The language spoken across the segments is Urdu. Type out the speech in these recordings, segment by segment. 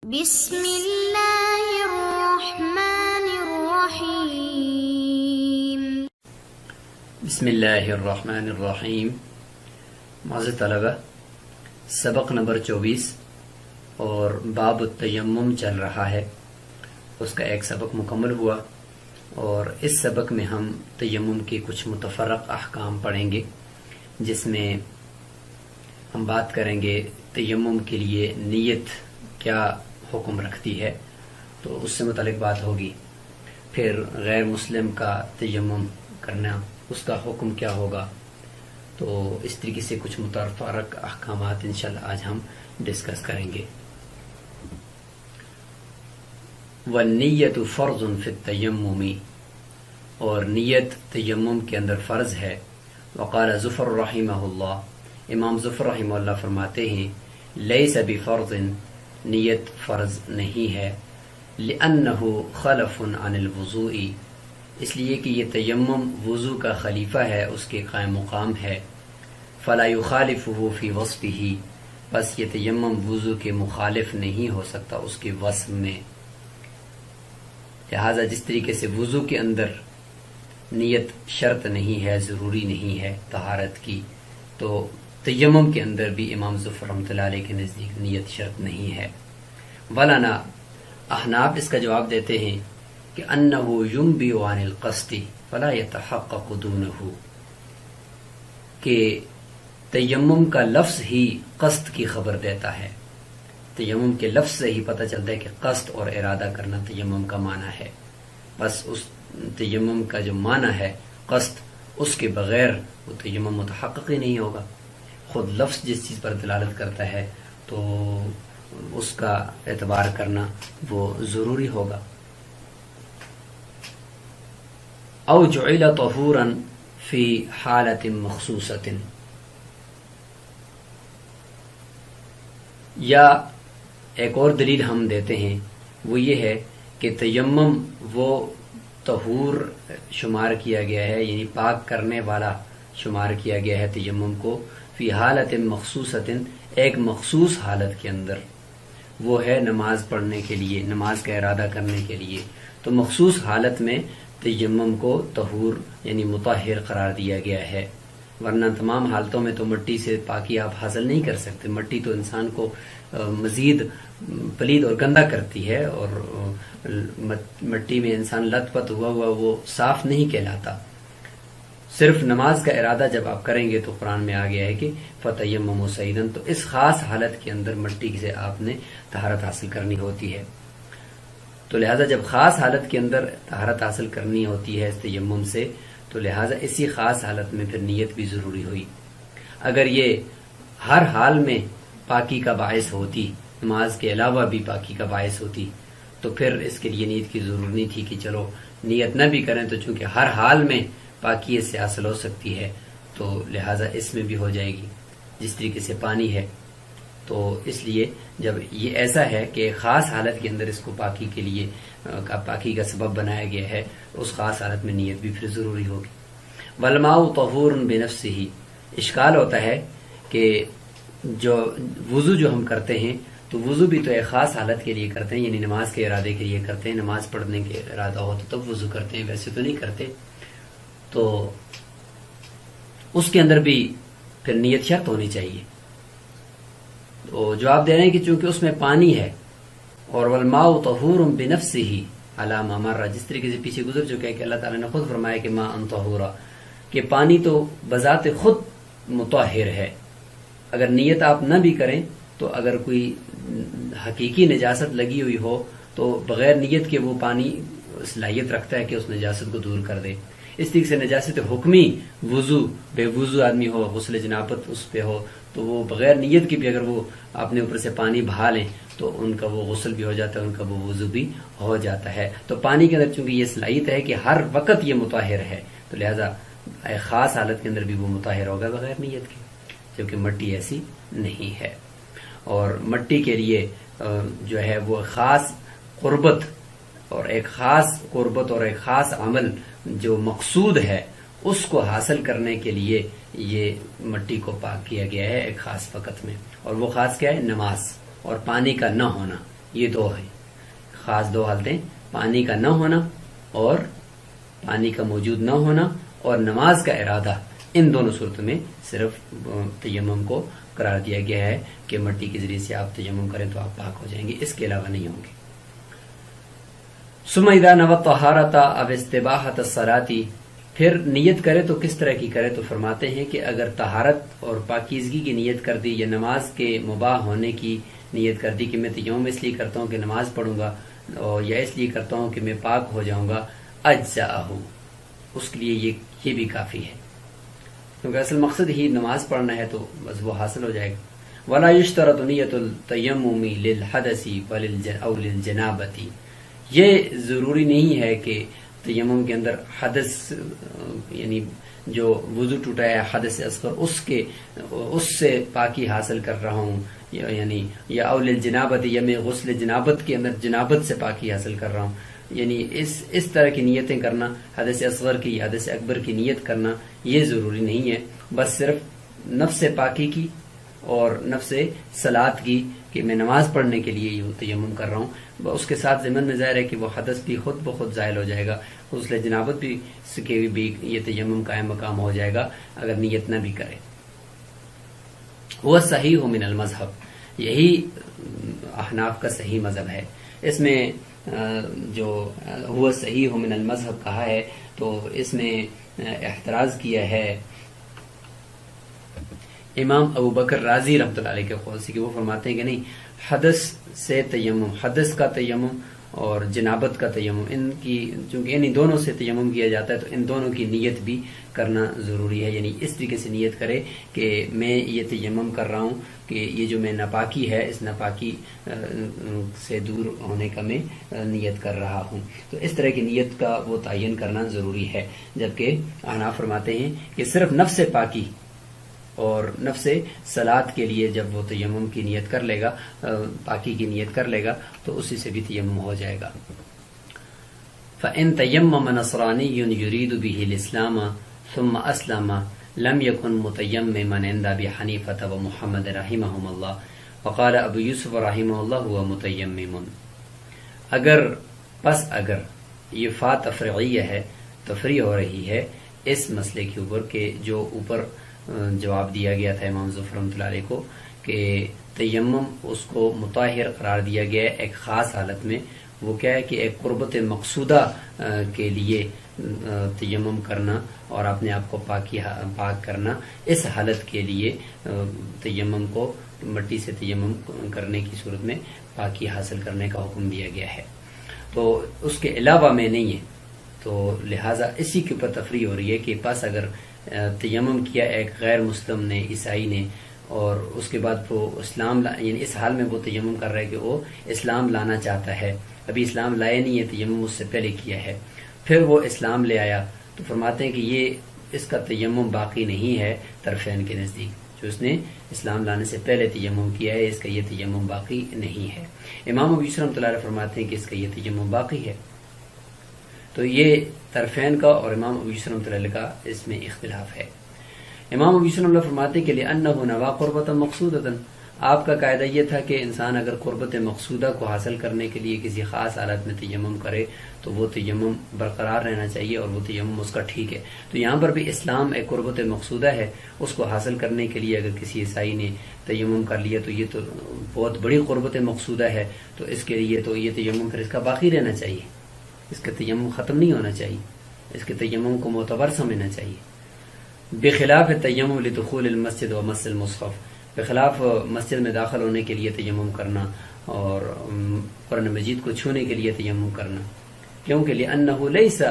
بسم اللہ الرحمن الرحیم۔ بسم اللہ الرحمن الرحیم۔ معزز طلبہ، سبق نمبر 24 اور باب التیمم چل رہا ہے۔ اس کا ایک سبق مکمل ہوا اور اس سبق میں ہم تیمم کے کچھ متفرق احکام پڑھیں گے، جس میں ہم بات کریں گے تیمم کے لیے نیت کیا حکم رکھتی ہے، تو اس سے متعلق بات ہوگی۔ پھر غیر مسلم کا تیمم کرنا، اس کا حکم کیا ہوگا، تو اس طریقے سے کچھ متفرق احکامات انشاءاللہ آج ہم ڈسکس کریں گے۔ والنیت فرض فی التیمم، اور نیت تیمم کے اندر فرض ہے۔ وقال ظفر رحمہ اللہ، امام ظفر رحمہ اللہ فرماتے ہیں لیس بفرض، نیت فرض نہیں ہے، لأنہ خلف عن الوضوء، اس لیے کہ یہ تیمم وضو کا خلیفہ ہے، اس کے قائم مقام ہے۔ فلا یخالفہ فی وصفہ، بس یہ تیمم وضو کے مخالف نہیں ہو سکتا اس کے وصف میں۔ لہذا جس طریقے سے وضو کے اندر نیت شرط نہیں ہے، ضروری نہیں ہے طہارت کی، تو تیمم کے اندر بھی امام ظفر رحمۃ اللہ علیہ کے نزدیک نیت شرط نہیں ہے۔ ولانا، احناف اس کا جواب دیتے ہیں کہ انہ ینبی عن القصد فلا یتحقق دونہ، کہ تیمم کا لفظ ہی قصد کی خبر دیتا ہے۔ تیمم کے لفظ سے ہی پتہ چلتا ہے کہ قصد اور ارادہ کرنا تیمم کا معنی ہے، بس اس تیمم کا جو معنی ہے قصد، اس کے بغیر وہ تیمم متحقق ہی نہیں ہوگا۔ خود لفظ جس چیز پر دلالت کرتا ہے تو اس کا اعتبار کرنا وہ ضروری ہوگا۔ او جعل طہورا فی حالت مخصوصۃ، یا ایک اور دلیل ہم دیتے ہیں، وہ یہ ہے کہ تیمم وہ طہور شمار کیا گیا ہے، یعنی پاک کرنے والا شمار کیا گیا ہے تیمم کو، فی حالت مخصوصۃ، ایک مخصوص حالت کے اندر، وہ ہے نماز پڑھنے کے لیے، نماز کا ارادہ کرنے کے لیے۔ تو مخصوص حالت میں تیمم کو طہور یعنی مطہر قرار دیا گیا ہے، ورنہ تمام حالتوں میں تو مٹی سے پاکی آپ حاصل نہیں کر سکتے۔ مٹی تو انسان کو مزید پلید اور گندا کرتی ہے، اور مٹی میں انسان لت پت ہوا وہ صاف نہیں کہلاتا۔ صرف نماز کا ارادہ جب آپ کریں گے تو قرآن میں آ گیا ہے کہ فتیمموا صعیدا، تو اس خاص حالت کے اندر مٹی سے آپ نے طہارت حاصل کرنی ہوتی ہے۔ تو لہٰذا جب خاص حالت کے اندر طہارت حاصل کرنی ہوتی ہے اس تیمم سے، تو لہٰذا اسی خاص حالت میں پھر نیت بھی ضروری ہوئی۔ اگر یہ ہر حال میں پاکی کا باعث ہوتی، نماز کے علاوہ بھی پاکی کا باعث ہوتی، تو پھر اس کے لیے نیت کی ضرورت نہیں تھی کہ چلو نیت نہ بھی کریں، تو چونکہ ہر حال میں پاکی اس سے حاصل ہو سکتی ہے تو لہٰذا اس میں بھی ہو جائے گی، جس طریقے سے پانی ہے۔ تو اس لیے جب یہ ایسا ہے کہ خاص حالت کے اندر اس کو پاکی کے لیے پاکی کا سبب بنایا گیا ہے، اس خاص حالت میں نیت بھی پھر ضروری ہوگی۔ والماء طہور بنفسہ، اشکال ہوتا ہے کہ جو وضو جو ہم کرتے ہیں، تو وضو بھی تو ایک خاص حالت کے لیے کرتے ہیں، یعنی نماز کے ارادے کے لیے کرتے ہیں، نماز پڑھنے کے ارادہ ہو تو تب وضو کرتے ہیں، ویسے تو نہیں کرتے۔ تو اس کے اندر بھی پھر نیت شرط ہونی چاہیے۔ تو جواب دے رہے ہیں کہ چونکہ اس میں پانی ہے، اور والماء طہور بنفسہ علی ما مر، جس طریقے سے پیچھے گزر چکا ہے کہ اللہ تعالیٰ نے خود فرمایا کہ ماء طہورا، کہ پانی تو بذات خود مطہر ہے۔ اگر نیت آپ نہ بھی کریں تو اگر کوئی حقیقی نجاست لگی ہوئی ہو تو بغیر نیت کے وہ پانی صلاحیت رکھتا ہے کہ اس نجاست کو دور کر دے۔ اس طریقے سے نجاست حکمی وضو، بے وضو آدمی ہو، غسل جنابت اس پہ ہو، تو وہ بغیر نیت کی بھی اگر وہ اپنے اوپر سے پانی بہا لیں تو ان کا وہ غسل بھی ہو جاتا ہے، ان کا وہ وضو بھی ہو جاتا ہے۔ تو پانی کے اندر چونکہ یہ صلاحیت ہے کہ ہر وقت یہ مطہر ہے، تو لہذا خاص حالت کے اندر بھی وہ مطہر ہوگا بغیر نیت کے، جبکہ مٹی ایسی نہیں ہے۔ اور مٹی کے لیے جو ہے وہ خاص قربت اور ایک خاص عمل جو مقصود ہے، اس کو حاصل کرنے کے لیے یہ مٹی کو پاک کیا گیا ہے ایک خاص وقت میں، اور وہ خاص کیا ہے؟ نماز اور پانی کا نہ ہونا، یہ دو ہیں خاص دو حالتیں، پانی کا نہ ہونا اور پانی کا موجود نہ ہونا اور نماز کا ارادہ، ان دونوں صورتوں میں صرف تیمم کو قرار دیا گیا ہے کہ مٹی کے ذریعے سے آپ تیمم کریں تو آپ پاک ہو جائیں گے، اس کے علاوہ نہیں ہوں گے۔ ثم اذا نوى الطهارة او استباحة الصلاة، پھر نیت کرے تو کس طرح کی کرے؟ تو فرماتے ہیں کہ اگر طہارت اور پاکیزگی کی نیت کر دی یا نماز کے مباح ہونے کی نیت کر دی کہ میں تیمم اس لیے کرتا ہوں کہ نماز پڑھوں گا، اور یا اس لیے کرتا ہوں کہ میں پاک ہو جاؤں گا، اجزاءہ، اس کے لیے یہ بھی کافی ہے، کیونکہ اصل مقصد ہی نماز پڑھنا ہے تو بس وہ حاصل ہو جائے گا۔ ولا یشترط نیت التیمم للحدث او للجنابۃ، یہ ضروری نہیں ہے کہ تیمم کے اندر حدث یعنی جو وضو ٹوٹا ہے حدث اصغر اس سے پاکی حاصل کر رہا ہوں، یعنی یا اول الجنابت، یا میں غسل جنابت کے اندر جنابت سے پاکی حاصل کر رہا ہوں، یعنی اس طرح کی نیتیں کرنا، حدث اصغر کی یا حدث اکبر کی نیت کرنا یہ ضروری نہیں ہے، بس صرف نفس پاکی کی اور نفس صلاۃ کی کہ میں نماز پڑھنے کے لیے یہ تیمم کر رہا ہوں، اس کے ساتھ ضمن میں ظاہر ہے کہ وہ حدث بھی خود بخود زائل ہو جائے گا، غسل جنابت بھی یہ تیمم قائم مقام ہو جائے گا اگر نیت نہ بھی کرے۔ وہ صحیح من المذہب، یہی احناف کا صحیح مذہب ہے۔ اس میں جو ہوا صحیح من المذہب کہا ہے تو اس میں احتراز کیا ہے امام ابو بکر رازی رحمۃ اللہ علیہ کے قول سے، کہ وہ فرماتے ہیں کہ نہیں، حدث سے تیمم، حدث کا تیمم اور جنابت کا تیمم، ان کی چونکہ ان دونوں سے تیمم کیا جاتا ہے تو ان دونوں کی نیت بھی کرنا ضروری ہے، یعنی اس طریقے سے نیت کرے کہ میں یہ تیمم کر رہا ہوں کہ یہ جو میں ناپاکی ہے اس ناپاکی سے دور ہونے کا میں نیت کر رہا ہوں، تو اس طرح کی نیت کا وہ تعین کرنا ضروری ہے۔ جبکہ احناف فرماتے ہیں کہ صرف نفس پاکی اور نفس صلاۃ کے لیے جب وہ تیمم کی نیت کر لے گا، پاکی کی نیت کر لے گا تو اسی سے بھی تیمم ہو جائے گا۔ فَإِن تَيَمَّمَ نَصْرَانِيٌّ يُرِيدُ بِهِ الْإِسْلَامَ ثُمَّ أَسْلَمَ لَمْ يَكُنْ مُتَيَمِّمًا عِنْدَ أَبِي حَنِيفَةَ وَمُحَمَّدٍ رَحِمَهُمُ اللَّهُ وَقَالَ أَبُو يُوسُفَ رَحِمَهُ اللَّهُ هُوَ مُتَيَمِّمٌ، اگر یہ فا تفریعیہ ہے، تفریع ہو رہی ہے اس مسئلے کے اوپر کہ جو اوپر جواب دیا گیا تھا امام ظفر رحمۃ اللہ علیہ کو کہ تیمم اس کو مطہر قرار دیا گیا ہے ایک خاص حالت میں، وہ کیا ہے کہ ایک قربت مقصودہ کے لیے تیمم کرنا اور اپنے آپ کو پاک کرنا، اس حالت کے لیے تیمم کو مٹی سے تیمم کرنے کی صورت میں پاکی حاصل کرنے کا حکم دیا گیا ہے، تو اس کے علاوہ میں نہیں ہے، تو لہٰذا اسی کے اوپر تفریح ہو رہی ہے کہ پس اگر تیمم کیا ایک غیر مسلم نے، عیسائی نے، اور اس کے بعد وہ اسلام یعنی اس حال میں وہ تیمم کر رہا ہے کہ وہ اسلام لانا چاہتا ہے، ابھی اسلام لائے نہیں ہے، تیمم اس سے پہلے کیا ہے، پھر وہ اسلام لے آیا، تو فرماتے ہیں کہ یہ اس کا تیمم باقی نہیں ہے طرفین کے نزدیک، جو اس نے اسلام لانے سے پہلے تیمم کیا ہے اس کا یہ تیمم باقی نہیں ہے۔ امام ابو یوسف رحمۃ اللہ علیہ فرماتے ہیں کہ اس کا یہ تیمم باقی ہے، تو یہ طرفین کا اور امام ابو یوسف رحمۃ اللہ علیہ کا اس میں اختلاف ہے۔ امام ابو یوسف رحمۃ اللہ فرماتے ہیں کہ لأنه نوى قربة مقصودة، آپ کا قاعدہ یہ تھا کہ انسان اگر قربت مقصودہ کو حاصل کرنے کے لیے کسی خاص حالت میں تیمم کرے تو وہ تیمم برقرار رہنا چاہیے اور وہ تیمم اس کا ٹھیک ہے، تو یہاں پر بھی اسلام ایک قربت مقصودہ ہے، اس کو حاصل کرنے کے لیے اگر کسی عیسائی نے تیمم کر لیا تو یہ تو بہت بڑی قربت مقصودہ ہے، تو اس کے لیے تو یہ تیمم پھر اس کا باقی رہنا چاہیے، اس کا تیمم ختم نہیں ہونا چاہیے، اس کے تیمم کو معتبر سمجھنا چاہیے۔ بخلاف تیمم لدخول المسجد و مس المصحف، بخلاف مسجد میں داخل ہونے کے لیے تیمم کرنا اور قرآن مجید کو چھونے کے لیے تیمم کرنا، کیونکہ لأنه لیس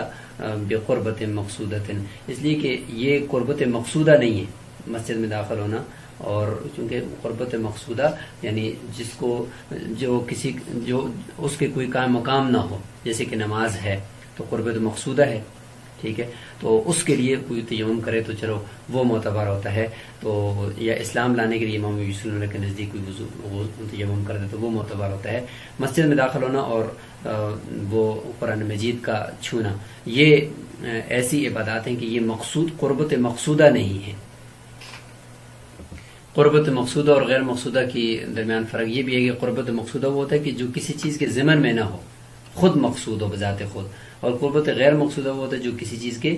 بقربت مقصودۃ، اس لیے کہ یہ قربت مقصودہ نہیں ہے مسجد میں داخل ہونا، اور چونکہ قربت مقصودہ یعنی جس کو جو اس کے کوئی قائم مقام نہ ہو، جیسے کہ نماز ہے تو قربت مقصودہ ہے، ٹھیک ہے، تو اس کے لیے کوئی تیمم کرے تو چلو وہ معتبر ہوتا ہے، تو یا اسلام لانے کے لیے امام ابو یوسف کے نزدیک کوئی تیمم کر دے تو وہ معتبر ہوتا ہے۔ مسجد میں داخل ہونا اور وہ قرآن مجید کا چھونا یہ ایسی عبادات ہیں کہ یہ مقصود قربت مقصودہ نہیں ہے۔ قربت مقصودہ اور غیر مقصودہ کی درمیان فرق یہ بھی ہے کہ قربت مقصودہ وہ ہوتا ہے کہ جو کسی چیز کے ضمن میں نہ ہو، خود مقصود ہو بذات خود، اور قربت غیر مقصودہ وہ ہوتا ہے جو کسی چیز کے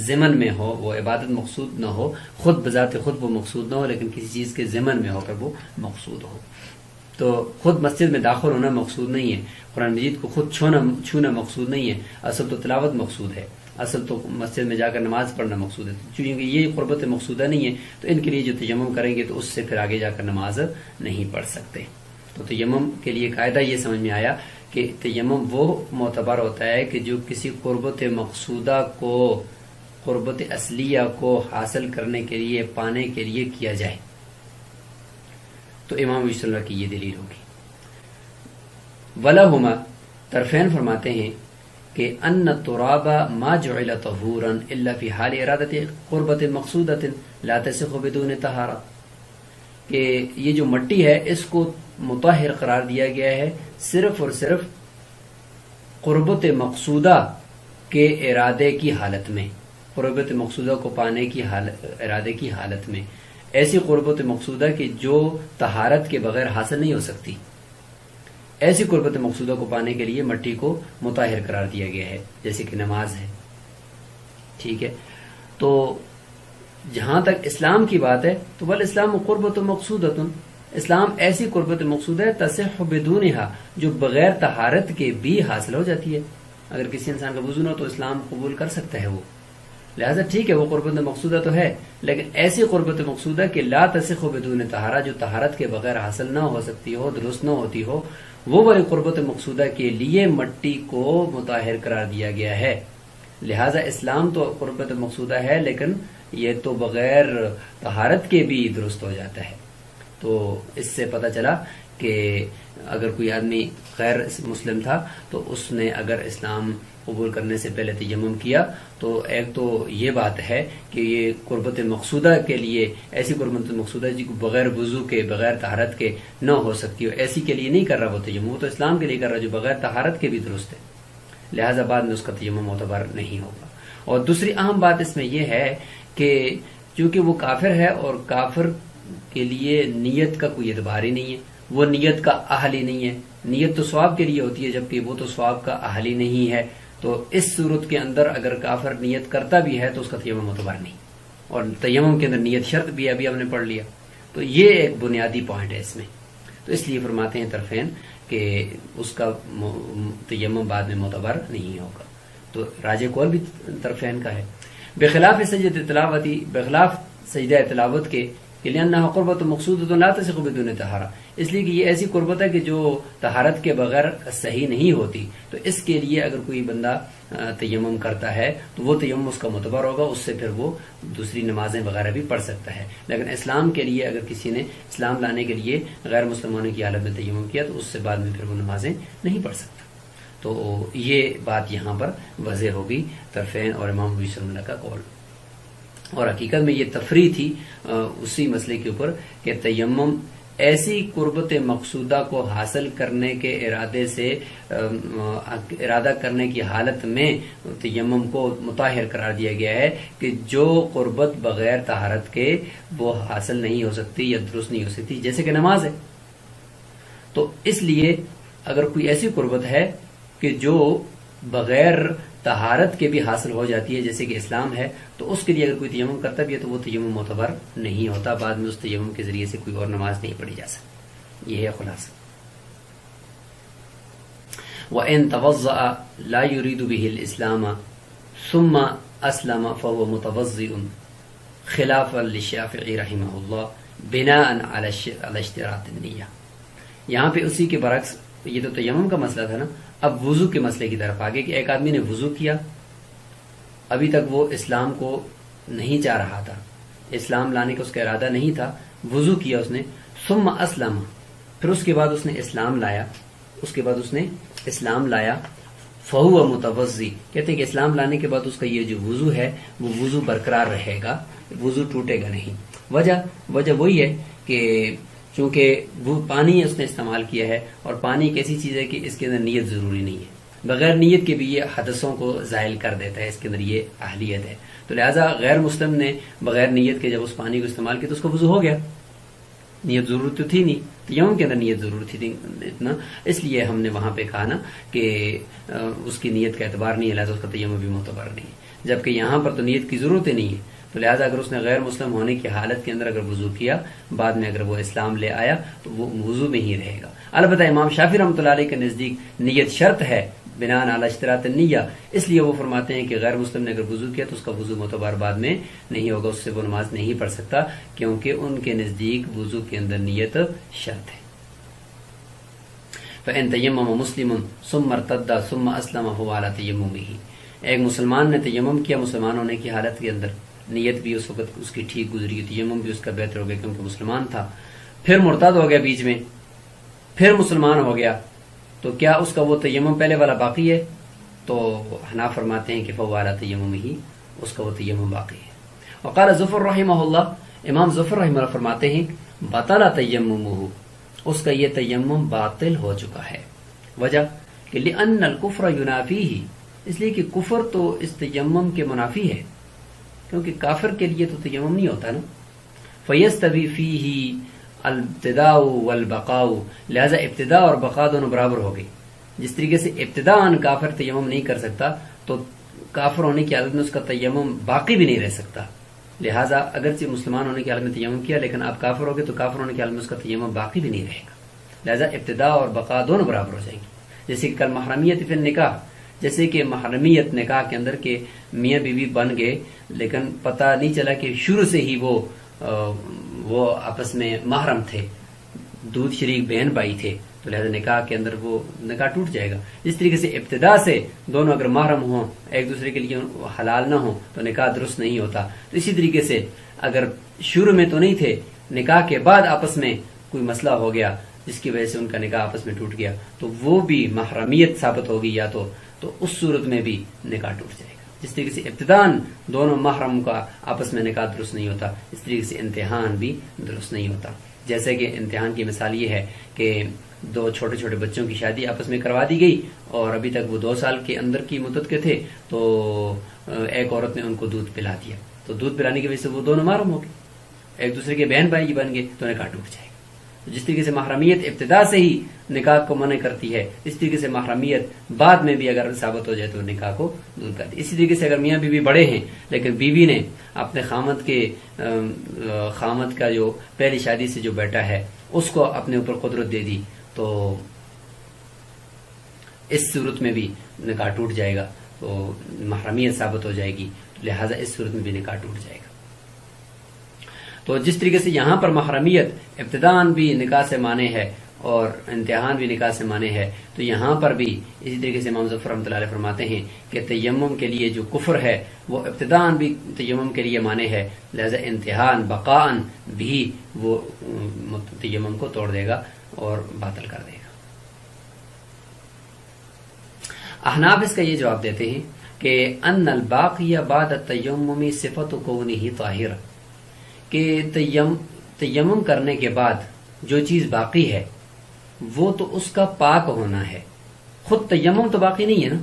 ضمن میں ہو، وہ عبادت مقصود نہ ہو، خود بذات خود وہ مقصود نہ ہو، لیکن کسی چیز کے ضمن میں ہو کر وہ مقصود ہو۔ تو خود مسجد میں داخل ہونا مقصود نہیں ہے، قرآن مجید کو خود چھونا مقصود نہیں ہے، اصل تو تلاوت مقصود ہے، اصل تو مسجد میں جا کر نماز پڑھنا مقصود ہے۔ چونکہ یہ قربت مقصودہ نہیں ہے تو ان کے لیے جو تیمم کریں گے تو اس سے پھر آگے جا کر نماز نہیں پڑھ سکتے۔ تو تیمم کے لیے قاعدہ یہ سمجھ میں آیا کہ تیمم وہ معتبر ہوتا ہے کہ جو کسی قربت مقصودہ کو، قربت اصلیہ کو حاصل کرنے کے لیے، پانے کے لیے کیا جائے۔ تو امام ابو اللہ کی یہ دلیل ہوگی۔ وَلَهُمَا طرفین فرماتے ہیں کہ ان التراب ما جعل طهورا الا في حال ارادة قربت مقصودة لا تصح بدون طہارہ، کہ یہ جو مٹی ہے اس کو مطہر قرار دیا گیا ہے صرف اور صرف قربت مقصودہ کے ارادے کی حالت میں، قربت مقصودہ کو پانے کی ارادے کی حالت میں، ایسی قربت مقصودہ کہ جو طہارت کے بغیر حاصل نہیں ہو سکتی، ایسی قربت مقصودہ کو پانے کے لیے مٹی کو مطہر قرار دیا گیا ہے، جیسے کہ نماز ہے۔ ٹھیک ہے، تو جہاں تک اسلام کی بات ہے تو والاسلام قربت مقصودۃ، اسلام ایسی قربت مقصود ہے تصح بدونہا، جو بغیر طہارت کے بھی حاصل ہو جاتی ہے۔ اگر کسی انسان کا وضو نہ ہو تو اسلام قبول کر سکتا ہے وہ، لہذا ٹھیک ہے وہ قربت مقصودہ تو ہے، لیکن ایسی قربت مقصودہ کہ لا تصح بدون طہارہ، جو طہارت کے بغیر حاصل نہ ہو سکتی ہو، درست نہ ہوتی ہو، وہ والی قربت مقصودہ کے لیے مٹی کو مطہر قرار دیا گیا ہے۔ لہذا اسلام تو قربت مقصودہ ہے لیکن یہ تو بغیر طہارت کے بھی درست ہو جاتا ہے۔ تو اس سے پتہ چلا کہ اگر کوئی آدمی غیر مسلم تھا تو اس نے اگر اسلام قبول کرنے سے پہلے تیمم کیا تو ایک تو یہ بات ہے کہ یہ قربت مقصودہ کے لیے، ایسی قربت مقصودہ جی کو بغیر وضو کے، بغیر طہارت کے نہ ہو سکتی ہو، ایسی کے لیے نہیں کر رہا وہ تیمم، وہ تو اسلام کے لیے کر رہا جو بغیر طہارت کے بھی درست ہے، لہذا بعد میں اس کا تیمم معتبر نہیں ہوگا۔ اور دوسری اہم بات اس میں یہ ہے کہ چونکہ وہ کافر ہے اور کافر کے لیے نیت کا کوئی اعتبار ہی نہیں ہے، وہ نیت کا اہل ہی نہیں ہے، نیت تو ثواب کے لیے ہوتی ہے جبکہ وہ تو ثواب کا اہل ہی نہیں ہے، تو اس صورت کے اندر اگر کافر نیت کرتا بھی ہے تو اس کا تیمم معتبر نہیں، اور تیمم کے اندر نیت شرط بھی ہے، ابھی ہم نے پڑھ لیا۔ تو یہ ایک بنیادی پوائنٹ ہے اس میں، تو اس لیے فرماتے ہیں طرفین کہ اس کا تیمم بعد میں معتبر نہیں ہوگا۔ تو راجح قول بھی طرفین کا ہے، بخلاف سجدہ تلاوتی، بخلاف سجدہ تلاوت کے، لأنها قربت مقصودۃ لا تصح بدون طہارہ، اس لیے کہ یہ ایسی قربت ہے کہ جو طہارت کے بغیر صحیح نہیں ہوتی، تو اس کے لیے اگر کوئی بندہ تیمم کرتا ہے تو وہ تیمم اس کا معتبر ہوگا، اس سے پھر وہ دوسری نمازیں وغیرہ بھی پڑھ سکتا ہے۔ لیکن اسلام کے لیے اگر کسی نے اسلام لانے کے لیے غیر مسلم ہونے کی حالت میں تیمم کیا تو اس سے بعد میں پھر وہ نمازیں نہیں پڑھ سکتا۔ تو یہ بات یہاں پر واضح ہوگی طرفین اور امام ابو یوسف اللہ کا قول، اور حقیقت میں یہ تفریح تھی اسی مسئلے کے اوپر کہ تیمم ایسی قربت مقصودہ کو حاصل کرنے کے ارادے سے، ارادہ کرنے کی حالت میں تیمم کو مطہر قرار دیا گیا ہے کہ جو قربت بغیر طہارت کے وہ حاصل نہیں ہو سکتی یا درست نہیں ہو سکتی، جیسے کہ نماز ہے۔ تو اس لیے اگر کوئی ایسی قربت ہے کہ جو بغیر طہارت کے بھی حاصل ہو جاتی ہے جیسے کہ اسلام ہے، تو اس کے لیے اگر کوئی تیمم کرتا بھی ہے تو وہ تیمم معتبر نہیں ہوتا، بعد میں اس تیمم کے ذریعے سے کوئی اور نماز نہیں پڑھی جا سکتی۔ یہ ہے خلاصہ۔ وَإِن تَوَضَّأَ لَا يُرِيدُ بِهِ الْإِسْلَامَ ثُمَّ أَسْلَمَ فَهُوَ مُتَوَضِّئٌ خِلَافًا لِلشَّافِعِي رحمہ اللہ بناءً علی اشتراط النیہ۔ یہاں پہ اسی کے برعکس، یہ تو تیمم کا مسئلہ تھا نا، اب وضو کے مسئلے کی طرف آگے کہ ایک آدمی نے وضو کیا، ابھی تک وہ اسلام کو نہیں چاہ رہا تھا، اسلام لانے کا اس کا ارادہ نہیں تھا، وضو کیا اس نے، ثم اسلم، پھر اس کے بعد اس نے اسلام لایا، فہو متوضی، کہتے ہیں کہ اسلام لانے کے بعد اس کا یہ جو وضو ہے وہ وضو برقرار رہے گا، وضو ٹوٹے گا نہیں۔ وجہ وہی ہے کہ چونکہ وہ پانی اس نے استعمال کیا ہے، اور پانی ایک ایسی چیز ہے کہ اس کے اندر نیت ضروری نہیں ہے، بغیر نیت کے بھی یہ حدثوں کو زائل کر دیتا ہے، اس کے اندر یہ اہلیت ہے، تو لہٰذا غیر مسلم نے بغیر نیت کے جب اس پانی کو استعمال کیا تو اس کا وضو ہو گیا، نیت ضرورت تو تھی نہیں، تیمم کے اندر نیت ضرورت تھی اتنا، اس لیے ہم نے وہاں پہ کہا نا کہ اس کی نیت کا اعتبار نہیں ہے، لہٰذا اس کا تیمم بھی معتبر نہیں ہے، جبکہ یہاں پر تو نیت کی ضرورت ہی نہیں ہے، تو لہٰذا اگر اس نے غیر مسلم ہونے کی حالت کے اندر اگر وضو کیا، بعد میں اگر وہ اسلام لے آیا تو وہ وضو میں ہی رہے گا۔ البتہ امام شافعی رحمۃ اللہ علیہ کے نزدیک نیت شرط ہے بناء علی اشتراط النیہ، اس لیے وہ فرماتے ہیں کہ غیر مسلم نے اگر وضو کیا تو اس کا وضو معتبر بعد میں نہیں ہوگا، اس سے وہ نماز نہیں پڑھ سکتا، کیونکہ ان کے نزدیک وضو کے اندر نیت شرط ہے۔ فَإِن تَيَمَّمَ مُسْلِمٌ ثُمَّ ارْتَدَّ ثُمَّ أَسْلَمَ فَهُوَ عَلَىٰ تَيَمُّمِهِ، ایک مسلمان نے تیمم کیا مسلمان ہونے کی حالت کے اندر، نیت بھی اس وقت اس کی ٹھیک گزری، تیمم بھی اس کا بہتر ہو گیا کیونکہ مسلمان تھا، پھر مرتد ہو گیا بیچ میں، پھر مسلمان ہو گیا، تو کیا اس کا وہ تیمم پہلے والا باقی ہے؟ تو حناف فرماتے ہیں کہ فَهُوَ عَلَىٰ تَيَمُّمِهِ، اس کا وہ تیمم باقی ہے۔ وقال ظفر رحمہ اللہ، امام ظفر رحمہ اللہ فرماتے ہیں بطل تیممہ، اس کا یہ تیمم باطل ہو چکا ہے۔ وجہ کہ لأن الکفر ینافیہ، اس لیے کہ کفر تو اس تیمم کے منافی ہے، کیونکہ کافر کے لیے تو تیمم نہیں ہوتا نا۔ فیستوی فیہ الابتداء والبقاء، لہذا ابتداء اور بقاء دونوں برابر ہو گئی۔ جس طریقے سے ابتداء کافر تیمم نہیں کر سکتا تو کافر ہونے کی حالت میں اس کا تیمم باقی بھی نہیں رہ سکتا، لہذا اگرچہ مسلمان ہونے کی حالت میں تیمم کیا لیکن آپ کافر ہو گئے تو کافر ہونے کی حالت میں اس کا تیمم باقی بھی نہیں رہے گا، لہذا ابتداء اور بقاء دونوں برابر ہو جائیں گی۔ جیسے کہ کل محرمیت فی النکاح، جیسے کہ محرمیت نکاح کے اندر کے میاں بیوی بن گئے لیکن پتہ نہیں چلا کہ شروع سے ہی وہ آپس میں محرم تھے، دودھ شریک بہن بھائی تھے، تو لہذا نکاح کے اندر وہ نکاح ٹوٹ جائے گا۔ جس طریقے سے ابتداء سے دونوں اگر محرم ہوں، ایک دوسرے کے لیے حلال نہ ہوں تو نکاح درست نہیں ہوتا، تو اسی طریقے سے اگر شروع میں تو نہیں تھے، نکاح کے بعد آپس میں کوئی مسئلہ ہو گیا جس کی وجہ سے ان کا نکاح آپس میں ٹوٹ گیا تو وہ بھی محرمیت ثابت ہوگی یا تو اس صورت میں بھی نکاح ٹوٹ جائے گا۔ جس طریقے سے ابتداً دونوں محرم کا آپس میں نکاح درست نہیں ہوتا، اس طریقے سے امتحان بھی درست نہیں ہوتا۔ جیسے کہ امتحان کی مثال یہ ہے کہ دو چھوٹے چھوٹے بچوں کی شادی آپس میں کروا دی گئی اور ابھی تک وہ 2 سال کے اندر کی مدت کے تھے، تو ایک عورت نے ان کو دودھ پلا دیا، تو دودھ پلانے کی وجہ سے وہ دونوں محرم ہو گئے، ایک دوسرے کے بہن بھائی بن گئے، تو نکاح ٹوٹ جائے گا۔ جس طریقے سے محرمیت ابتدا سے ہی نکاح کو منع کرتی ہے، اس طریقے سے محرمیت بعد میں بھی اگر ثابت ہو جائے تو نکاح کو دور کر دی۔ اسی طریقے سے اگر میاں بیوی بڑے ہیں لیکن بیوی نے اپنے خامد کا جو پہلی شادی سے جو بیٹا ہے اس کو اپنے اوپر قدرت دے دی تو اس صورت میں بھی نکاح ٹوٹ جائے گا، تو محرمیت ثابت ہو جائے گی، لہذا اس صورت میں بھی نکاح ٹوٹ جائے گا۔ تو جس طریقے سے یہاں پر محرمیت ابتداءً بھی نکاح سے مانے ہے اور امتحان بھی نکاح سے مانے ہے، تو یہاں پر بھی اسی طریقے سے امام ظفر رحمۃ اللہ علیہ فرماتے ہیں کہ تیمم کے لیے جو کفر ہے وہ ابتداءً بھی تیمم کے لیے مانے ہے، لہذا امتحان بقاءً بھی وہ تیمم کو توڑ دے گا اور باطل کر دے گا۔ احناف اس کا یہ جواب دیتے ہیں کہ ان الباقی بعد التیمم صفت کونہ طاہرہ، کہ تیمم کرنے کے بعد جو چیز باقی ہے وہ تو اس کا پاک ہونا ہے، خود تیمم تو باقی نہیں ہے نا۔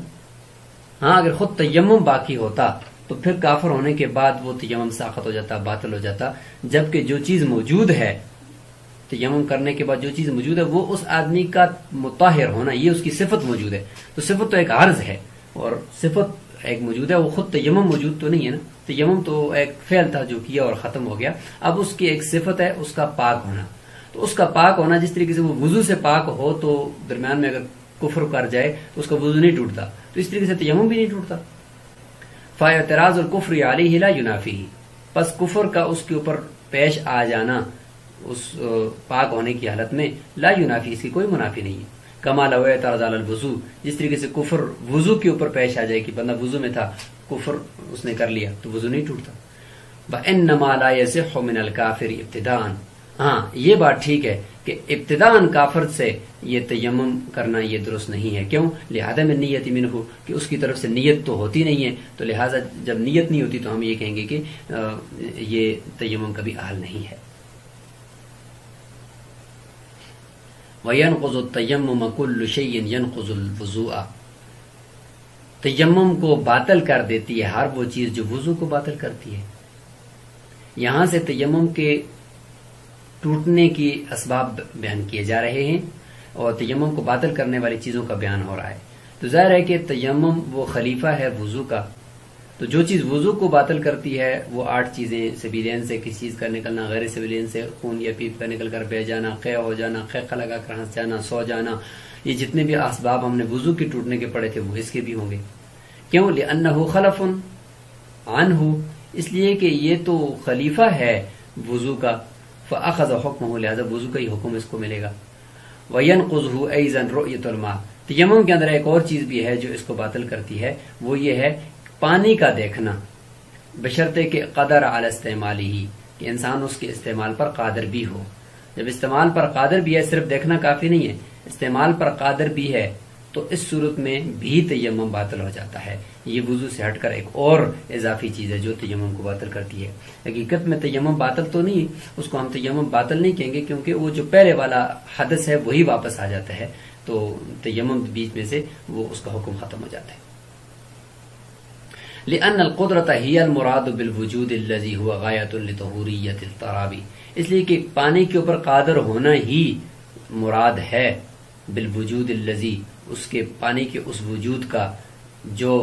ہاں اگر خود تیمم باقی ہوتا تو پھر کافر ہونے کے بعد وہ تیمم ساقط ہو جاتا، باطل ہو جاتا، جبکہ جو چیز موجود ہے تیمم کرنے کے بعد جو چیز موجود ہے وہ اس آدمی کا مطہر ہونا، یہ اس کی صفت موجود ہے، تو صفت تو ایک عرض ہے اور صفت ایک موجود ہے، وہ خود تیمم موجود تو نہیں ہے نا، تیمم تو ایک فعل تھا جو کیا اور ختم ہو گیا، اب اس کی ایک صفت ہے اس کا پاک ہونا، تو اس کا پاک ہونا جس طریقے سے وہ وضو سے پاک ہو تو درمیان میں اگر کفر کر جائے تو اس کا وضو نہیں ٹوٹتا، تو اس طریقے سے تیمم بھی نہیں ٹوٹتا۔ فاعتراض الکفر علیہ لا ینافی، پس کفر کا اس کے اوپر پیش آ جانا اس پاک ہونے کی حالت میں لا ینافی، اس کی کوئی منافی نہیں ہے۔ کما لو اعتراض علی الوضو، جس طریقے سے کفر وضو کے اوپر پیش آ جائے کہ بندہ وضو میں تھا کفر اس نے کر لیا تو وضو نہیں ٹوٹتا۔ وانما لا یصح من الکافر ابتداء، ہاں یہ بات ٹھیک ہے کہ ابتداء کافر سے یہ تیمم کرنا یہ درست نہیں ہے، کیوں؟ لعدم النیت منہ، کہ اس کی طرف سے نیت تو ہوتی نہیں ہے، تو لہٰذا جب نیت نہیں ہوتی تو ہم یہ کہیں گے کہ یہ تیمم کا بھی اہل نہیں ہے۔ وَيَنْقُضُ التَّيَمُّمَ كُلُّ شَيْءٍ يَنْقُضُ الْوُضُوءَ، تیمم کو باطل کر دیتی ہے ہر وہ چیز جو وضو کو باطل کرتی ہے۔ یہاں سے تیمم کے ٹوٹنے کی اسباب بیان کیے جا رہے ہیں اور تیمم کو باطل کرنے والی چیزوں کا بیان ہو رہا ہے. تو ظاہر ہے کہ تیمم وہ خلیفہ ہے وضو کا. تو جو چیز وضو کو باطل کرتی ہے وہ 8 چیزیں، سبیلین سے کسی چیز کا نکلنا، غیر سبیلین سے خون یا پیپ کا نکل کر بہ جانا، قے ہو جانا، خیقہ لگا کر ہنس جانا، سو جانا، یہ جتنے بھی اسباب ہم نے وضو کے ٹوٹنے کے پڑھے تھے وہ اس کے بھی ہوں گے. کیوں؟ لأنہ خلف عنہ، اس لیے کہ یہ تو خلیفہ ہے وضو کا. فأخذ حکمہ، لہذا وضو کا ہی حکم اس کو ملے گا. وینقضہ ایضا رؤیۃ الماء، تیمم کے اندر ایک اور چیز بھی ہے جو اس کو باطل کرتی ہے، وہ یہ ہے پانی کا دیکھنا، بشرطے کہ قدر علی استعمالہ، کہ انسان اس کے استعمال پر قادر بھی ہو. جب استعمال پر قادر بھی ہے، صرف دیکھنا کافی نہیں ہے، استعمال پر قادر بھی ہے، تو اس صورت میں بھی تیمم باطل ہو جاتا ہے. یہ وضو سے ہٹ کر ایک اور اضافی چیز ہے جو تیمم کو باطل کرتی ہے. حقیقت میں تیمم باطل تو نہیں، اس کو ہم تیمم باطل نہیں کہیں گے کیونکہ وہ جو پہلے والا حدث ہے وہی واپس آ جاتا ہے، تو تیمم بیچ میں سے وہ اس کا حکم ختم ہو جاتا ہے. لأن القدرة هي المراد بالوجود الذي هو غاية لطهورية التراب، اس لیے کہ پانی کے اوپر قادر ہونا ہی مراد ہے، بالوجود الذي، اس کے پانی کے اس وجود کا جو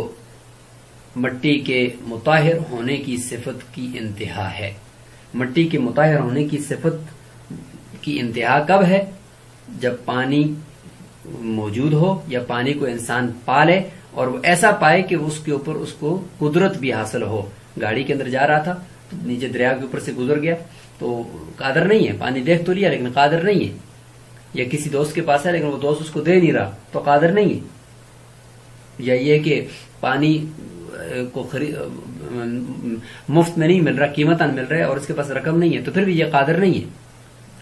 مٹی کے مطہر ہونے کی صفت کی انتہا ہے. مٹی کے مطہر ہونے کی صفت کی انتہا کب ہے؟ جب پانی موجود ہو یا پانی کو انسان پالے اور وہ ایسا پائے کہ اس کے اوپر اس کو قدرت بھی حاصل ہو. گاڑی کے اندر جا رہا تھا تو نیچے دریا کے اوپر سے گزر گیا تو قادر نہیں ہے، پانی دیکھ تو لیا لیکن قادر نہیں ہے. یا کسی دوست کے پاس ہے لیکن وہ دوست اس کو دے نہیں رہا تو قادر نہیں ہے. یا یہ کہ پانی کو مفت میں نہیں مل رہا، قیمتاً مل رہا ہے اور اس کے پاس رقم نہیں ہے تو پھر بھی یہ قادر نہیں ہے.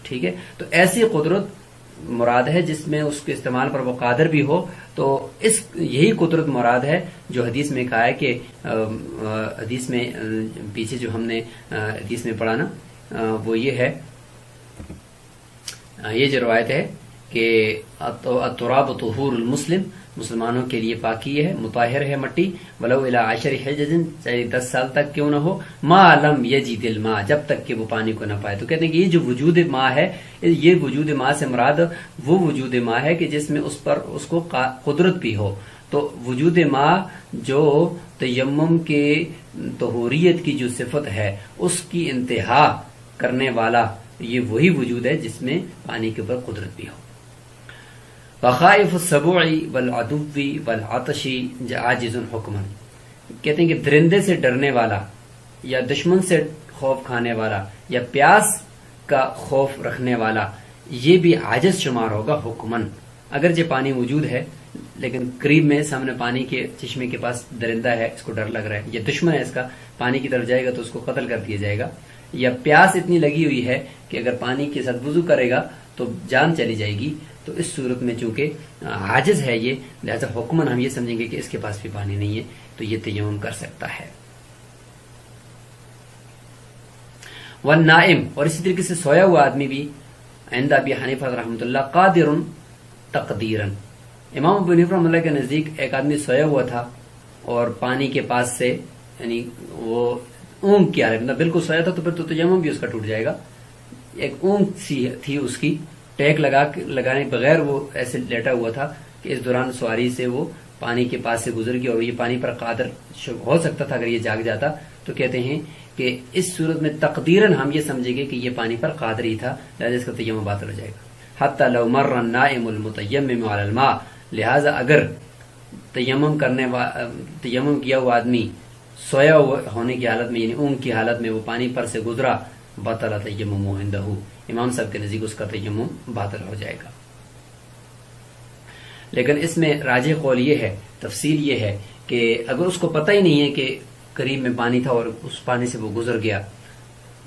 ٹھیک ہے، تو ایسی قدرت مراد ہے جس میں اس کے استعمال پر وہ قادر بھی ہو. تو یہی قدرت مراد ہے جو حدیث میں کہا ہے کہ حدیث میں پیچھے جو ہم نے حدیث میں پڑھا نا وہ یہ ہے، یہ جو روایت ہے کہ التراب طہور المسلم، مسلمانوں کے لیے پاکی ہے، مطہر ہے مٹی، ولو الی 10 حجج، چاہے 10 سال تک کیوں نہ ہو، ما لم یجد الماء، جب تک کہ وہ پانی کو نہ پائے. تو کہتے ہیں کہ یہ جو وجود ماء ہے، یہ وجود ماء سے مراد وہ وجود ماء ہے کہ جس میں اس کو قدرت بھی ہو. تو وجود ماء جو تیمم کے طہوریت کی جو صفت ہے اس کی انتہا کرنے والا یہ وہی وجود ہے جس میں پانی کے اوپر قدرت بھی ہو. وخائف السبوع والعدو والعطش عاجز حکما، کہتے ہیں کہ درندے سے ڈرنے والا یا دشمن سے خوف کھانے والا یا پیاس کا خوف رکھنے والا یہ بھی عاجز شمار ہوگا حکمن. اگرچہ پانی موجود ہے لیکن قریب میں سامنے پانی کے چشمے کے پاس درندہ ہے، اس کو ڈر لگ رہا ہے، یا دشمن ہے اس کا، پانی کی طرف جائے گا تو اس کو قتل کر دیا جائے گا، یا پیاس اتنی لگی ہوئی ہے کہ اگر پانی کے ساتھ وضو کرے گا تو جان چلی جائے گی. تو اس صورت میں چونکہ عاجز ہے یہ، لہذا حکماً ہم یہ سمجھیں گے کہ اس کے پاس بھی پانی نہیں ہے تو یہ تیمم کر سکتا ہے. والنائم، اور اسی طریقے سے سویا ہوا آدمی بھی عند ابی حنیفہ رحمۃ اللہ قادر تقدیرا، امام ابو حنیفہ رحمۃ اللہ کے نزدیک ایک آدمی سویا ہوا تھا اور پانی کے پاس سے، یعنی وہ اونگ کی حالت میں بالکل سویا تھا تو پھر تو تیمم بھی اس کا ٹوٹ جائے گا. ایک اونگ سی تھی اس کی، ٹیک لگانے بغیر وہ ایسے لیٹا ہوا تھا کہ اس دوران سواری سے وہ پانی کے پاس سے گزر گیا اور یہ پانی پر قادر ہو سکتا تھا اگر یہ جاگ جاتا. تو کہتے ہیں کہ اس صورت میں تقدیراً ہم یہ سمجھیں گے کہ یہ پانی پر قادر ہی تھا، لہذا اس کا تیمم باطل ہو جائے گا. حتی لو مر النائم المتیمم علی الماء، لہذا اگر تیمم کیا ہوا آدمی سویا ہونے کی حالت میں یعنی اونگ کی حالت میں وہ پانی پر سے گزرا، بطل تیممہ عندہ، امام صاحب کے نزدیک اس کا تیمم باطل ہو جائے گا. لیکن اس میں راجح قول یہ ہے، تفصیل یہ ہے کہ اگر اس کو پتہ ہی نہیں ہے کہ قریب میں پانی تھا اور اس پانی سے وہ گزر گیا،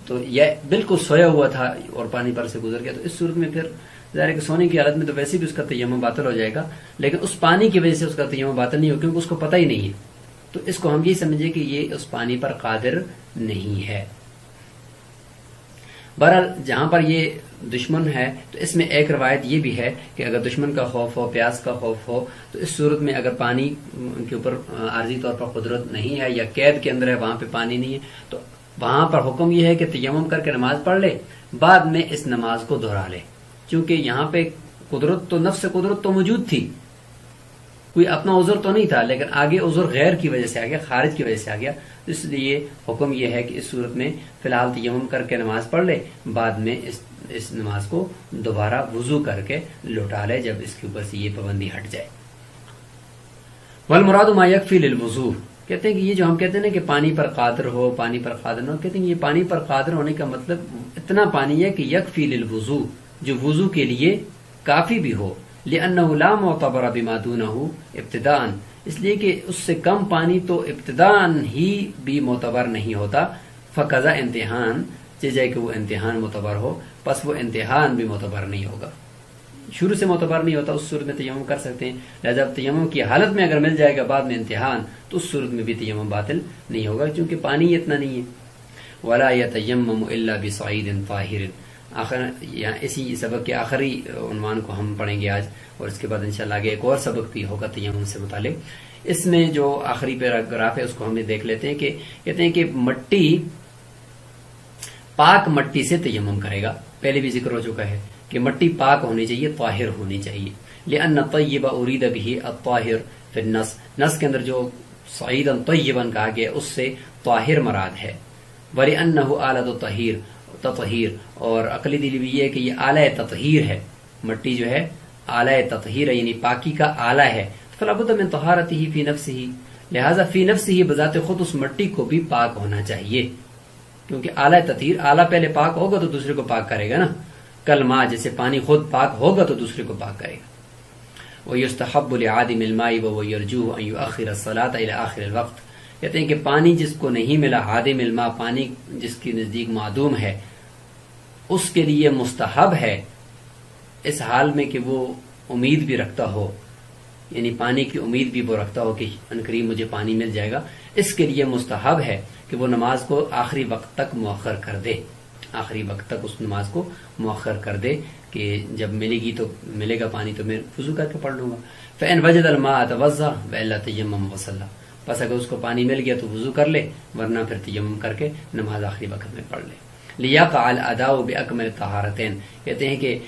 تو یہ بالکل سویا ہوا تھا اور پانی پر سے گزر گیا، تو اس صورت میں پھر ظاہر ہے کہ سونے کی حالت میں تو ویسے بھی اس کا تیمم باطل ہو جائے گا، لیکن اس پانی کی وجہ سے اس کا تیمم باطل نہیں ہو کیونکہ اس کو پتہ ہی نہیں ہے. تو اس کو ہم یہ سمجھیں کہ یہ اس پانی پر قادر نہیں ہے. بہرحال جہاں پر یہ دشمن ہے تو اس میں ایک روایت یہ بھی ہے کہ اگر دشمن کا خوف ہو، پیاس کا خوف ہو، تو اس صورت میں اگر پانی کے اوپر عارضی طور پر قدرت نہیں ہے یا قید کے اندر ہے وہاں پہ پانی نہیں ہے، تو وہاں پر حکم یہ ہے کہ تیمم کر کے نماز پڑھ لے، بعد میں اس نماز کو دہرا لے، کیونکہ یہاں پہ قدرت تو نفس قدرت تو موجود تھی، کوئی اپنا عذر تو نہیں تھا، لیکن آگے عذر غیر کی وجہ سے آ گیا، خارج کی وجہ سے آ گیا، اس لیے حکم یہ ہے کہ اس صورت میں فی الحال تیمم کر کے نماز پڑھ لے، بعد میں اس نماز کو دوبارہ وضو کر کے لوٹا لے جب اس کے اوپر سے یہ پابندی ہٹ جائے۔ والمراد ما یکفی للوضو، کہتے ہیں کہ یہ جو ہم کہتے ہیں نا کہ پانی پر قادر ہو، پانی پر قادر نہ ہو، کہتے ہیں کہ یہ پانی پر قادر ہونے کا مطلب اتنا پانی ہے کہ یکفی للوضو، جو وضو کے لیے کافی بھی ہو، لأنه لا معتبر بما دونه ابتداء، اس لیے کہ اس سے کم پانی تو ابتداء ہی بھی معتبر نہیں ہوتا، فقضا امتحان، جیسے کہ وہ امتحان معتبر ہو، پس وہ امتحان بھی معتبر نہیں ہوگا، شروع سے معتبر نہیں ہوتا، اس صورت میں تیمم کر سکتے ہیں، لہذا تیمم کی حالت میں اگر مل جائے گا بعد میں امتحان تو اس صورت میں بھی تیمم باطل نہیں ہوگا، کیونکہ پانی اتنا نہیں ہے۔ ولا يتيمم الا بصعيد طاهر، آخر اسی سبق کے آخری عنوان کو ہم پڑھیں گے آج، اور اس کے بعد انشاءاللہ آگے ایک اور سبق بھی ہوگا تیمم سے متعلق۔ اس میں جو آخری پیراگراف ہے اس کو ہم دیکھ لیتے ہیں کہ کہتے ہیں کہ مٹی، پاک مٹی سے تیمم کرے گا، پہلے بھی ذکر ہو چکا ہے کہ مٹی پاک ہونی چاہیے، طاہر ہونی چاہیے، لأن طیب ارید به الطاہر فی النص، نص کے اندر جو صعیدا طیبا کہا گیا اس سے طاہر مراد ہے، ولأنه آلۃ تطہیر، اور عقلی دلیل بھی یہ ہے کہ یہ آلہ تطہیر ہے، مٹی جو ہے آلہ تطہیر ہے، یعنی پاکی کا آلہ ہے، فلا بد من طہارته فی نفسه، لہذا فی نفسه بذات خود اس مٹی کو بھی پاک ہونا چاہیے، کیونکہ آلہ تطہیر، آلہ پہلے پاک ہوگا تو دوسرے کو پاک کرے گا نا، کل ماء جیسے پانی خود پاک ہوگا تو دوسرے کو پاک کرے گا۔ وَيُسْتَحَبُّ لِعَادِمِ الْمَاءِ وَهُوَ يَرْجُوهُ أَن يُؤَخِّرَ الصَّلَاةَ إِلَى آخِرِ الْوَقْتِ، کہتے ہیں کہ پانی جس کو نہیں ملا، عادم الماء، پانی جس کے نزدیک معدوم ہے، اس کے لیے مستحب ہے اس حال میں کہ وہ امید بھی رکھتا ہو، یعنی پانی کی امید بھی وہ رکھتا ہو کہ عنقریب مجھے پانی مل جائے گا، اس کے لیے مستحب ہے کہ وہ نماز کو آخری وقت تک مؤخر کر دے، آخری وقت تک اس نماز کو مؤخر کر دے کہ جب ملے گی تو ملے گا پانی تو میں وضو کر کے پڑھ لوں گا۔ فإن وجد الماء توضأ وإلا تيمم وصلى، بس اگر اس کو پانی مل گیا تو وضو کر لے، ورنہ پھر تیمم کر کے نماز آخری وقت میں پڑھ لے۔ لیقع الاداء باکمل طہارتین، کہتے ہیں کہ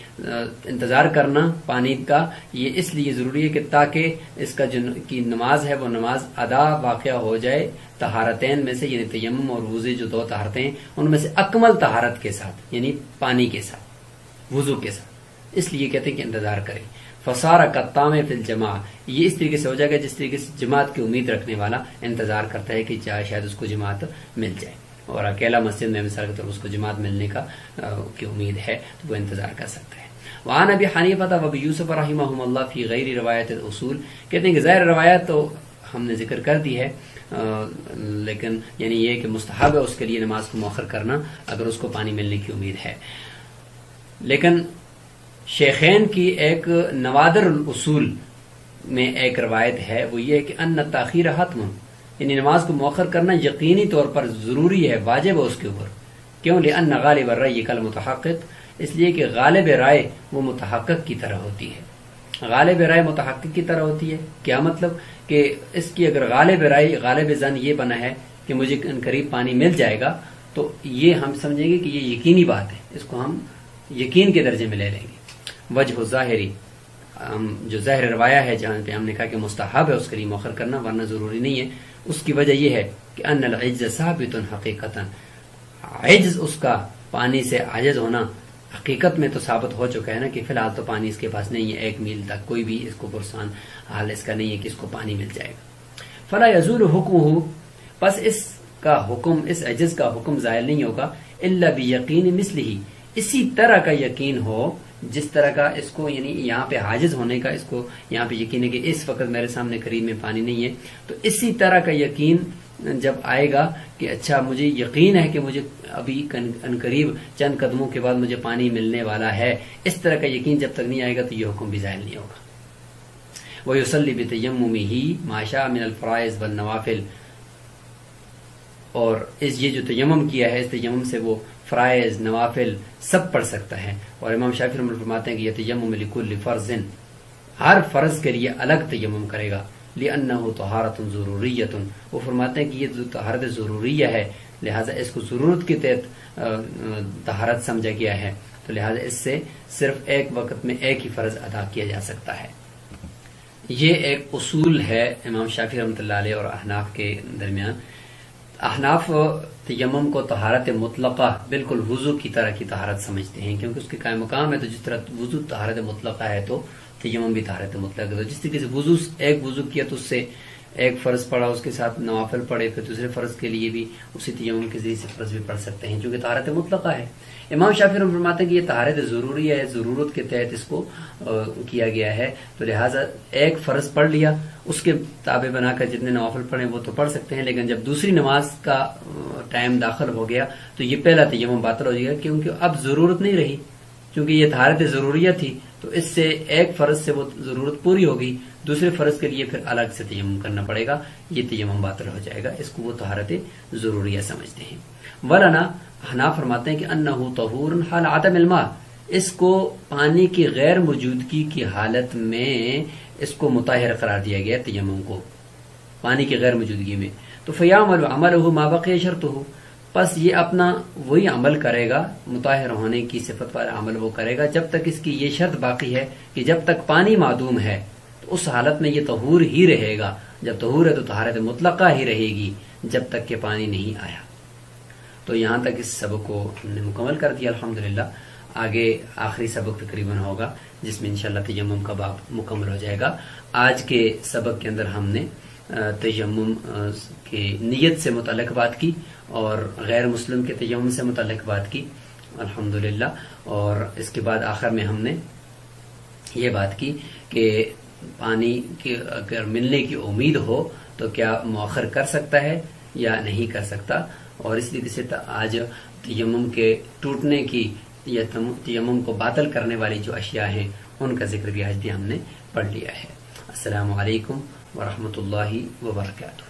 انتظار کرنا پانی کا یہ اس لیے ضروری ہے کہ تاکہ اس کا جو کی نماز ہے وہ نماز ادا واقع ہو جائے طہارتین میں سے، یعنی تیمم اور وضو جو دو طہارتیں ہیں ان میں سے اکمل طہارت کے ساتھ، یعنی پانی کے ساتھ، وضو کے ساتھ، اس لیے کہتے ہیں کہ انتظار کریں۔ فصار کالطامع فی الجماع، یہ اس طریقے سے ہو جائے گا جس طریقے سے جماعت کی امید رکھنے والا انتظار کرتا ہے کہ شاید اس کو جماعت مل جائے، اور اکیلا مسجد میں مثال کے طور پر اس کو جماعت ملنے کا کی امید ہے تو وہ انتظار کر سکتا ہے۔ وعن ابی حنیفہ و ابی یوسف رحمہم اللہ فی غیر روایت الاصول، کہتے ہیں کہ ظاہر روایت تو ہم نے ذکر کر دی ہے، لیکن یعنی یہ کہ مستحب ہے اس کے لیے نماز کو مؤخر کرنا اگر اس کو پانی ملنے کی امید ہے، لیکن شیخین کی ایک نوادر الاصول میں ایک روایت ہے، وہ یہ کہ ان تاخیر حتم، یعنی نماز کو مؤخر کرنا یقینی طور پر ضروری ہے، واجب ہے اس کے اوپر، کیوں؟ لأن غالب الرأی کالمتحقق، اس لیے کہ غالب رائے وہ متحقق کی طرح ہوتی ہے، غالب رائے متحقق کی طرح ہوتی ہے، کیا مطلب کہ اس کی اگر غالب رائے، غالب ظن یہ بنا ہے کہ مجھے قریب پانی مل جائے گا تو یہ ہم سمجھیں گے کہ یہ یقینی بات ہے، اس کو ہم یقین کے درجے میں لے لیں گے۔ وجہ ظاہری، جو ظاہر روایہ ہے جہاں پہ ہم نے کہا کہ مستحب ہے اس کے لیے مؤخر کرنا ورنہ ضروری نہیں ہے، اس کی وجہ یہ ہے کہ ان العجز ثابت حقیقتا، عجز اس کا پانی سے عاجز ہونا حقیقت میں تو ثابت ہو چکا ہے نا کہ فی الحال تو پانی اس کے پاس نہیں ہے، 1 میل تک کوئی بھی اس کو پرسان حال اس کا نہیں ہے کہ اس کو پانی مل جائے گا۔ فلا یزول حکمہ، پس اس کا حکم، اس عجز کا حکم زائل نہیں ہوگا، الا بیقین مثلہ، اسی طرح کا یقین ہو جس طرح کا اس کو، یعنی یہاں پہ حاجز ہونے کا، اس کو یہاں پہ یقین ہے کہ اس وقت میرے سامنے قریب میں پانی نہیں ہے، تو اسی طرح کا یقین جب آئے گا کہ اچھا مجھے یقین ہے کہ مجھے ابھی عنقریب چند قدموں کے بعد مجھے پانی ملنے والا ہے، اس طرح کا یقین جب تک نہیں آئے گا تو یہ حکم بھی ظاہر نہیں ہوگا۔ وَيُصَلِّ بِتَيَمُّمِهِ مَا شَاءَ مِنَ الْفَرَائِضِ وَالنَّوَافِلِ، اور یہ جو تیمم کیا ہے اس تیمم سے وہ فرائض، نوافل سب پڑھ سکتا ہے، اور امام شافعی رحمۃ اللہ فرماتے ہیں کہ یہ تیمم لکل فرض، ہر فرض کے لیے الگ تیمم کرے گا، لِأَنَّهُ طَهَارَةٌ ضروریۃ، وہ فرماتے ہیں کہ یہ طہارت ضروریہ ہے، لہٰذا اس کو ضرورت کے تحت طہارت سمجھا گیا ہے، تو لہٰذا اس سے صرف ایک وقت میں ایک ہی فرض ادا کیا جا سکتا ہے۔ یہ ایک اصول ہے امام شافعی رحمۃ اللہ علیہ اور احناف کے درمیان۔ احناف تیمم کو طہارت مطلقہ بالکل وضو کی طرح کی طہارت سمجھتے ہیں، کیونکہ اس کے قائم مقام ہے، تو جس طرح وضو طہارت مطلقہ ہے تو تیمم بھی طہارت مطلقہ ہے۔ تو جس طریقے سے ایک وضو کیا تو اس سے ایک فرض پڑھا، اس کے ساتھ نوافل پڑھے، پھر دوسرے فرض کے لیے بھی اسی تیمم کے ذریعے سے فرض بھی پڑھ سکتے ہیں، چونکہ طہارت مطلقہ ہے۔ امام شافعی رحمۃ اللہ فرماتے ہیں کہ یہ طہارت ضروری ہے، ضرورت کے تحت اس کو کیا گیا ہے، تو لہٰذا ایک فرض پڑھ لیا، اس کے تابع بنا کر جتنے نوافل پڑھیں وہ تو پڑھ سکتے ہیں، لیکن جب دوسری نماز کا ٹائم داخل ہو گیا تو یہ پہلا تیمم باطل ہو جائے گا، کیونکہ اب ضرورت نہیں رہی، کیونکہ یہ طہارت ضروریہ تھی، تو اس سے ایک فرض سے وہ ضرورت پوری ہوگی، دوسرے فرض کے لیے پھر الگ سے تیمم کرنا پڑے گا، یہ تیمم باطل ہو جائے گا، اس کو وہ طہارت ضروریہ سمجھتے ہیں۔ ورنہ حناف فرماتے ہیں کہ انہ طہور حال عدم الماء، اس کو پانی کی غیر موجودگی کی حالت میں اس کو مطہر قرار دیا گیا تیمم کو، پانی کی غیر موجودگی میں، تو فیعمل عملہ ما بقی شرطہ، پس یہ اپنا وہی عمل کرے گا، مطہر ہونے کی صفت والا عمل وہ کرے گا جب تک اس کی یہ شرط باقی ہے کہ جب تک پانی معدوم ہے تو اس حالت میں یہ طہور ہی رہے گا، جب طہور ہے تو طہارت مطلقہ ہی رہے گی جب تک کہ پانی نہیں آیا۔ تو یہاں تک اس سبق کو ہم نے مکمل کر دیا الحمدللہ۔ آگے آخری سبق تقریباً ہوگا جس میں انشاءاللہ تیمم کا باب مکمل ہو جائے گا۔ آج کے سبق کے اندر ہم نے تیمم کے نیت سے متعلق بات کی اور غیر مسلم کے تیمم سے متعلق بات کی الحمدللہ، اور اس کے بعد آخر میں ہم نے یہ بات کی کہ پانی کی اگر ملنے کی امید ہو تو کیا مؤخر کر سکتا ہے یا نہیں کر سکتا، اور اس طریقے سے آج تیمم کے ٹوٹنے کی یا تیمم کو باطل کرنے والی جو اشیاء ہیں ان کا ذکر بھی آج بھی ہم نے پڑھ لیا ہے۔ السلام علیکم ورحمۃ اللہ وبرکاتہ۔